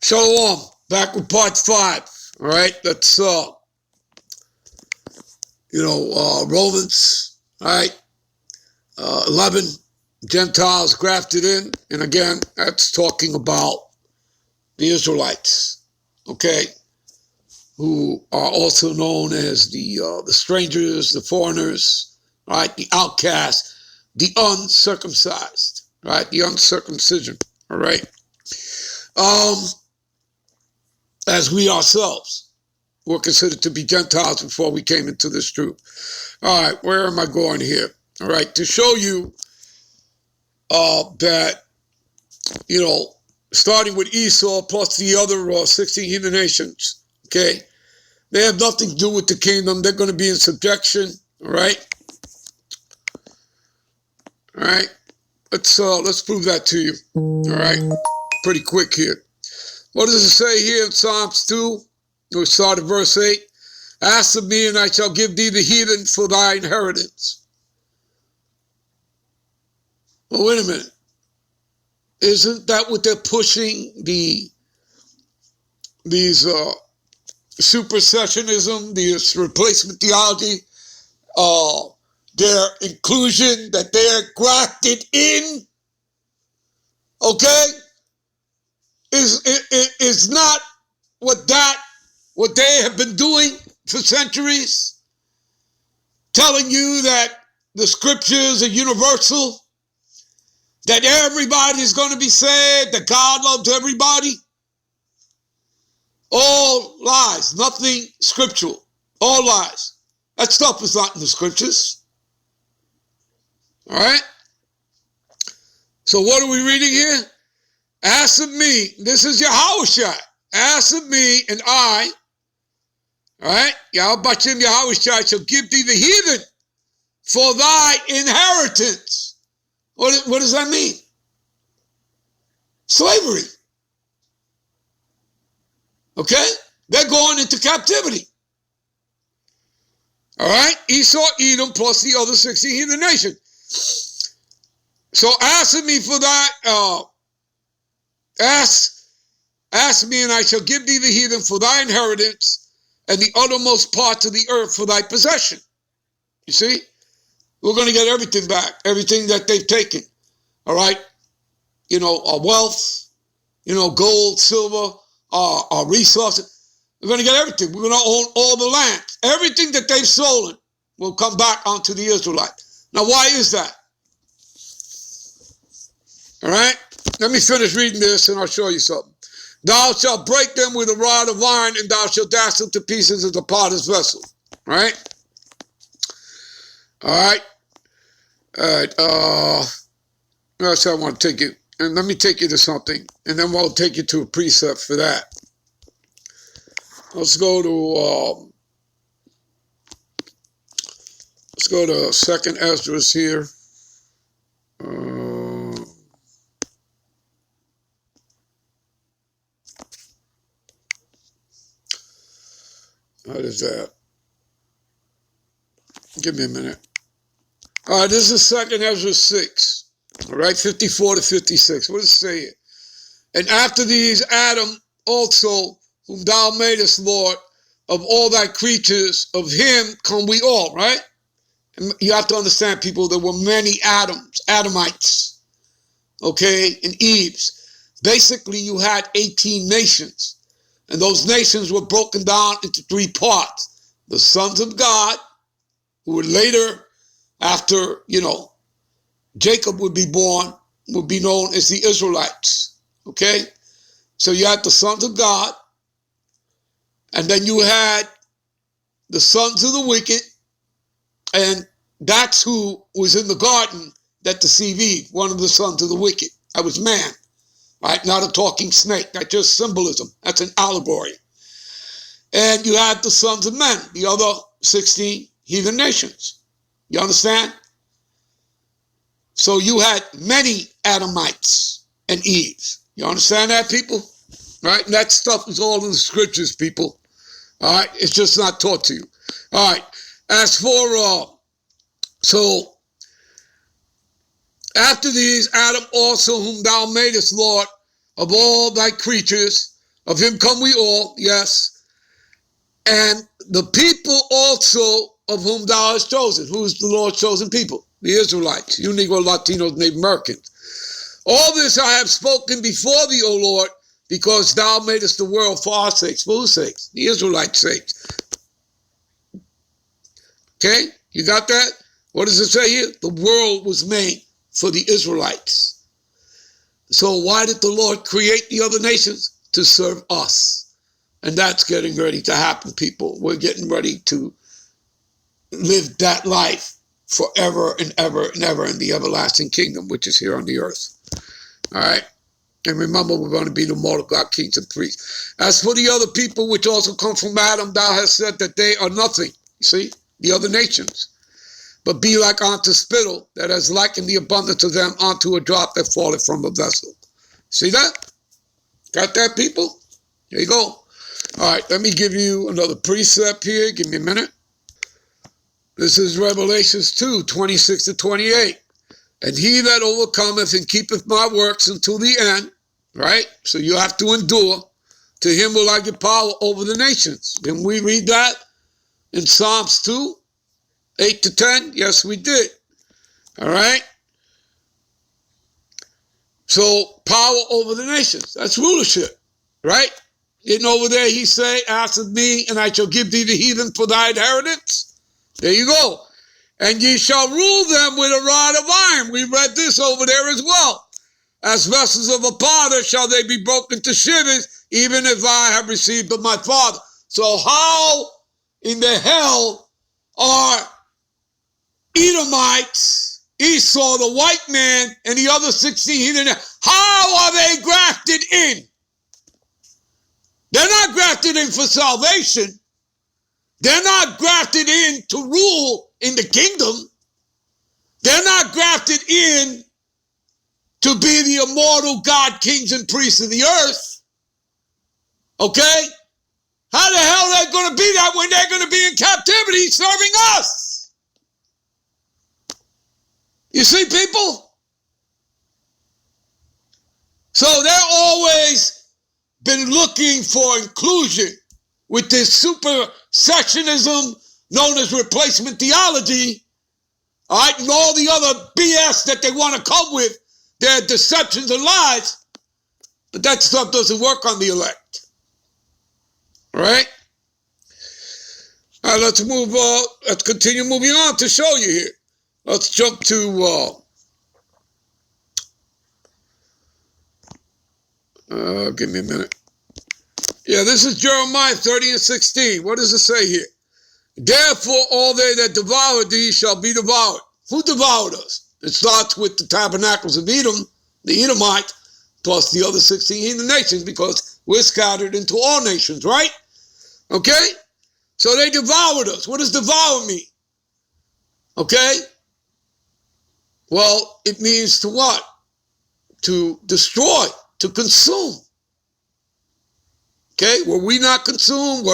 Shalom, back with part 5. All right, let's Romans, all right, 11, Gentiles grafted in, and again, that's talking about the Israelites, okay, who are also known as the strangers, the foreigners, right, the outcasts, the uncircumcised, right, the uncircumcision, all right. As we ourselves were considered to be Gentiles before we came into this truth. All right, where am I going here? All right, to show you that, starting with Esau plus the other 16 heathen nations, okay, they have nothing to do with the kingdom. They're going to be in subjection, all right? All right, let's prove that to you, all right? Pretty quick here. What does it say here in Psalms 2? We start at verse 8. Ask of me, and I shall give thee the heathen for thy inheritance. Well, wait a minute. Isn't that what they're pushing, these supersessionism, this replacement theology, their inclusion, that they're grafted in? Okay? Is not what they have been doing for centuries, telling you that the scriptures are universal, that everybody's going to be saved, that God loves everybody? All lies, nothing scriptural, all lies. That stuff is not in the scriptures. All right? So what are we reading here? Ask of me, this is Yahushua. Ask of me, and I, all right, Yahushua Yahushua shall give thee the heathen for thy inheritance. What does that mean? Slavery. Okay? They're going into captivity. All right? Esau, Edom, plus the other 16 heathen nations. So ask of me for thy, Ask me, and I shall give thee the heathen for thy inheritance, and the uttermost parts of the earth for thy possession. You see? We're going to get everything back, everything that they've taken. All right? Our wealth, gold, silver, our resources. We're going to get everything. We're going to own all the land. Everything that they've stolen will come back onto the Israelites. Now, why is that? All right? Let me finish reading this, and I'll show you something. Thou shalt break them with a rod of iron, and thou shalt dash them to pieces as a potter's vessel. All right? All right? All right. That's how I want to take you. And let me take you to something, and then we'll take you to a precept for that. Let's go to 2nd Esdras here. What is that? Give me a minute. All right, this is 2nd Ezra 6. All right, 54 to 56. What does it say here? And after these, Adam also, whom thou madest, Lord, of all thy creatures, of him come we all, right? And you have to understand, people, there were many Adams, Adamites, okay, and Eves. Basically, you had 18 nations. And those nations were broken down into 3 parts. The sons of God, who would later, after, Jacob would be born, would be known as the Israelites. Okay? So you had the sons of God, and then you had the sons of the wicked, and that's who was in the garden that deceived Eve, one of the sons of the wicked. That was man. Right? Not a talking snake. That's just symbolism. That's an allegory. And you had the sons of men, the other 16 heathen nations. You understand? So you had many Adamites and Eves. You understand that, people? Right? And that stuff is all in the scriptures, people. All right? It's just not taught to you. All right. As for, so after these, Adam also, whom thou madest, Lord, of all thy creatures, Of him come we all, yes. And the people also of whom thou hast chosen. Who is the Lord's chosen people? The Israelites, you Negro, Latinos, Native Americans. All this I have spoken before thee, O Lord, because thou madest the world for our sakes. For whose sakes? The Israelites' sakes. Okay, you got that? What does it say here? The world was made for the Israelites. So why did the Lord create the other nations? To serve us. And that's getting ready to happen, people. We're getting ready to live that life forever and ever and ever in the everlasting kingdom, which is here on the earth. All right? And remember, we're going to be the mortal God, kings and priests. As for the other people which also come from Adam, thou hast said that they are nothing. You see? The other nations. But be like unto spittle, that has likened the abundance of them unto a drop that falleth from a vessel. See that? Got that, people? There you go. All right, let me give you another precept here. Give me a minute. This is Revelations 2, 26 to 28. And he that overcometh and keepeth my works until the end, right? So you have to endure. To him will I give power over the nations. Didn't we read that in Psalms 2, 8 to 10? Yes, we did. All right? So power over the nations. That's rulership, right? Didn't over there he say, ask of me, and I shall give thee the heathen for thy inheritance? There you go. And ye shall rule them with a rod of iron. We read this over there as well. As vessels of a potter shall they be broken to shivers, even if I have received of my Father. So how in the hell are Edomites, Esau, the white man, and the other 16 heathen, how are they grafted in? They're not grafted in for salvation. They're not grafted in to rule in the kingdom. They're not grafted in to be the immortal God, kings, and priests of the earth. Okay? How the hell are they going to be that when they're going to be in captivity serving us? You see, people? So they're always been looking for inclusion with this super sectionism known as replacement theology, all right, and all the other BS that they want to come with, their deceptions and lies, but that stuff doesn't work on the elect, all right? All right, let's continue moving on to show you here. Let's jump to, give me a minute. Yeah, this is Jeremiah 30 and 16. What does it say here? Therefore, all they that devour thee shall be devoured. Who devoured us? It starts with the tabernacles of Edom, the Edomites, plus the other 16 heathen nations, because we're scattered into all nations, right? Okay? So they devoured us. What does devour mean? Okay? Well, it means to what? To destroy, to consume. Okay? Were we not consumed?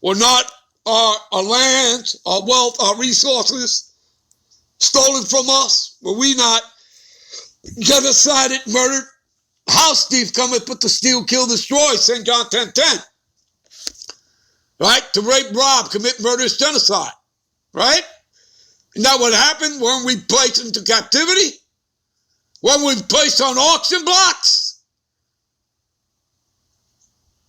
Were not our lands, our wealth, our resources stolen from us? Were we not genocided, murdered? House thief cometh but to steal, kill, destroy, St. John 10:10. Right? To rape, rob, commit murderous genocide. Right? Isn't that what happened? Weren't we placed into captivity? Weren't we placed on auction blocks?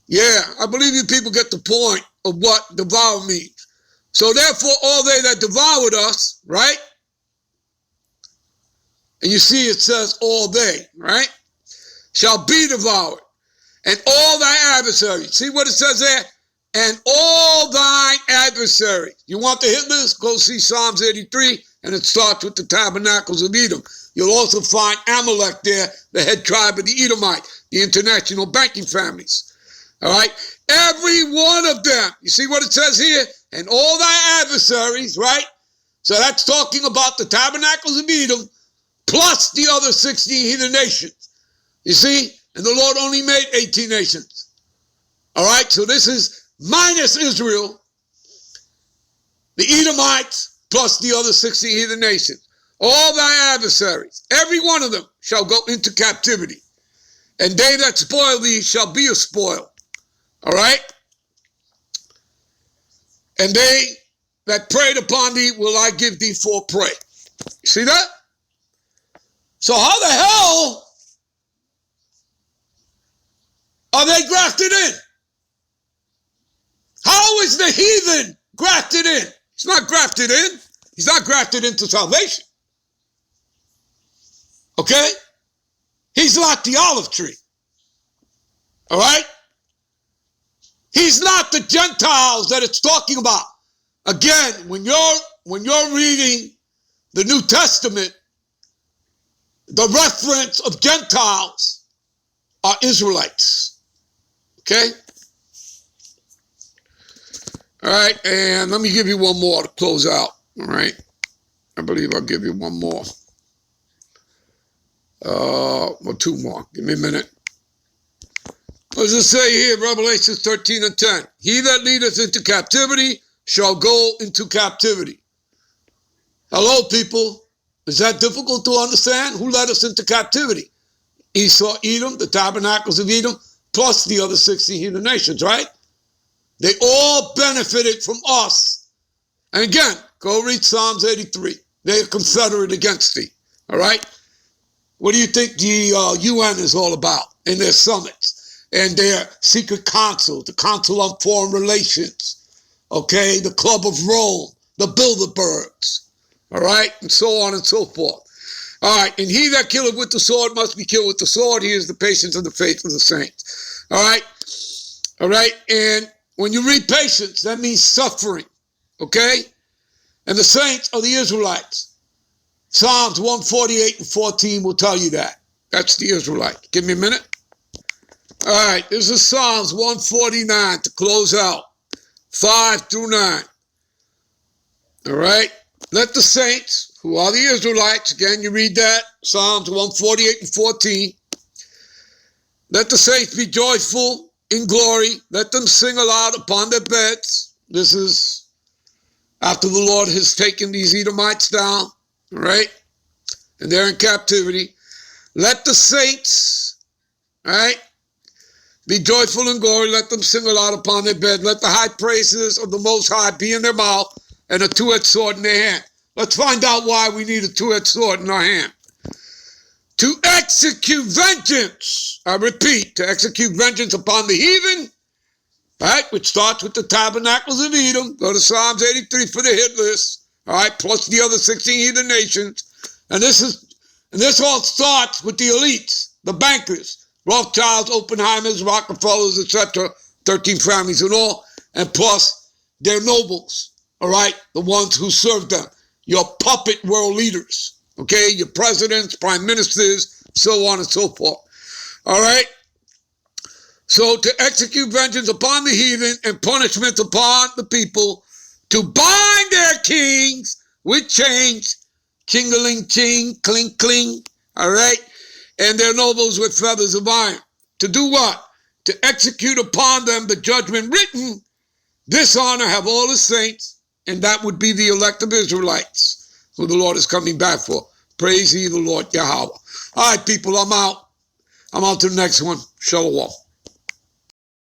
Yeah, I believe you people get the point of what devour means. So therefore, all they that devoured us, right? And you see it says all they, right? Shall be devoured. And all thy adversaries. See what it says there? And all thine adversaries. You want to hit this? Go see Psalms 83, and it starts with the tabernacles of Edom. You'll also find Amalek there, the head tribe of the Edomite, the international banking families. All right? Every one of them. You see what it says here? And all thy adversaries, right? So that's talking about the tabernacles of Edom plus the other 16 heathen nations. You see? And the Lord only made 18 nations. All right? So this is minus Israel, the Edomites, plus the other 16 heathen nations. All thy adversaries, every one of them shall go into captivity. And they that spoil thee shall be a spoil. All right? And they that preyed upon thee will I give thee for prey. You see that? So how the hell are they grafted in? How is the heathen grafted in? He's not grafted in. He's not grafted into salvation. Okay? He's not the olive tree. All right? He's not the Gentiles that it's talking about. Again, when you're reading the New Testament, the reference of Gentiles are Israelites. Okay? All right, and let me give you one more to close out. All right? I believe I'll give you one more. Well, two more. Give me a minute. What does it say here, Revelation 13 and 10? He that leadeth into captivity shall go into captivity. Hello, people. Is that difficult to understand? Who led us into captivity? Esau, Edom, the tabernacles of Edom, plus the other 60 heathen nations, right? They all benefited from us. And again, go read Psalms 83. They are confederate against thee, all right? What do you think the UN is all about in their summits and their secret council, the Council on Foreign Relations, okay, the Club of Rome, the Bilderbergs, all right, and so on and so forth. All right, and he that killeth with the sword must be killed with the sword. He is the patience and the faith of the saints. All right, and when you read patience, that means suffering, okay? And the saints are the Israelites. Psalms 148 and 14 will tell you that. That's the Israelite. Give me a minute. All right, this is Psalms 149 to close out, 5 through 9. All right, let the saints, who are the Israelites, again, you read that, Psalms 148 and 14. Let the saints be joyful in glory. Let them sing aloud upon their beds. This is after the Lord has taken these Edomites down, all right? And they're in captivity. Let the saints, all right, be joyful in glory. Let them sing aloud upon their bed. Let the high praises of the Most High be in their mouth and a two-edged sword in their hand. Let's find out why we need a two-edged sword in our hand. To execute vengeance. I repeat, to execute vengeance upon the heathen, right, which starts with the tabernacles of Edom. Go to Psalms 83 for the hit list, all right, plus the other 16 heathen nations. And this all starts with the elites, the bankers, Rothschilds, Oppenheimers, Rockefellers, etc., 13 families and all, and plus their nobles, all right, the ones who served them, your puppet world leaders, okay, your presidents, prime ministers, so on and so forth, all right? So to execute vengeance upon the heathen and punishment upon the people, to bind their kings with chains, ching-a-ling-ching, cling-cling, all right? And their nobles with feathers of iron. To do what? To execute upon them the judgment written. This honor have all the saints, and that would be the elect of Israelites, who the Lord is coming back for. Praise ye the Lord Yahweh. All right, people, I'm out. I'm on to the next one. Shalom.